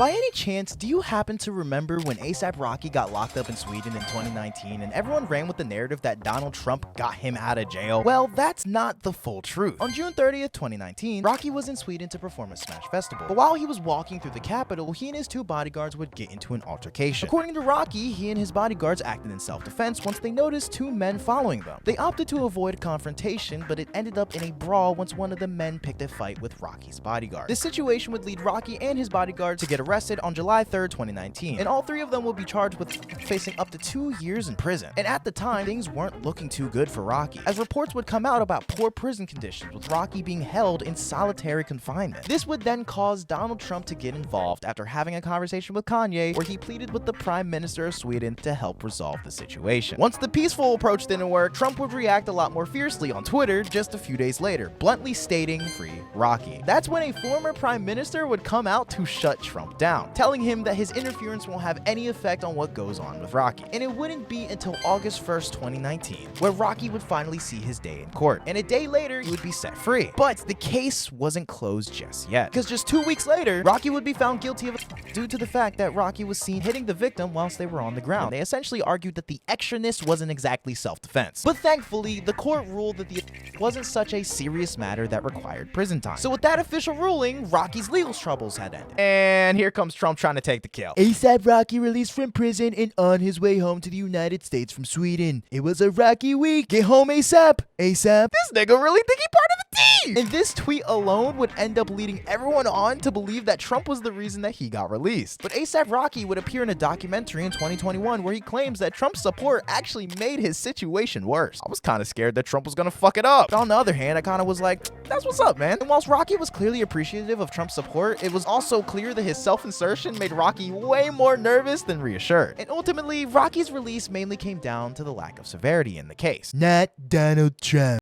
By any chance, do you happen to remember when A$AP Rocky got locked up in Sweden in 2019 and everyone ran with the narrative that Donald Trump got him out of jail? Well, that's not the full truth. On June 30th, 2019, Rocky was in Sweden to perform a Smash Festival. But while he was walking through the capital, he and his two bodyguards would get into an altercation. According to Rocky, he and his bodyguards acted in self-defense once they noticed two men following them. They opted to avoid confrontation, but it ended up in a brawl once one of the men picked a fight with Rocky's bodyguard. This situation would lead Rocky and his bodyguards to get arrested on July 3rd, 2019, and all three of them will be charged with facing up to 2 years in prison. And at the time, things weren't looking too good for Rocky, as reports would come out about poor prison conditions, with Rocky being held in solitary confinement. This would then cause Donald Trump to get involved after having a conversation with Kanye, where he pleaded with the Prime Minister of Sweden to help resolve the situation. Once the peaceful approach didn't work, Trump would react a lot more fiercely on Twitter just a few days later, bluntly stating, "Free Rocky." That's when a former Prime Minister would come out to shut Trump down, telling him that his interference won't have any effect on what goes on with Rocky. And it wouldn't be until August 1st, 2019, where Rocky would finally see his day in court. And a day later, he would be set free. But the case wasn't closed just yet, because just 2 weeks later, Rocky would be found guilty of due to the fact that Rocky was seen hitting the victim whilst they were on the ground. They essentially argued that the extraness wasn't exactly self-defense. But thankfully, the court ruled that the wasn't such a serious matter that required prison time. So with that official ruling, Rocky's legal troubles had ended. And here comes Trump trying to take the kill. A$AP Rocky released from prison and on his way home to the United States from Sweden. It was a rocky week. Get home ASAP. ASAP. This nigga really think he part of the team! And this tweet alone would end up leading everyone on to believe that Trump was the reason that he got released. But A$AP Rocky would appear in a documentary in 2021 where he claims that Trump's support actually made his situation worse. I was kind of scared that Trump was gonna fuck it up. But on the other hand, I kind of was like, that's what's up, man. And whilst Rocky was clearly appreciative of Trump's support, it was also clear that his self-insertion made Rocky way more nervous than reassured. And ultimately, Rocky's release mainly came down to the lack of severity in the case. Not Donald Trump.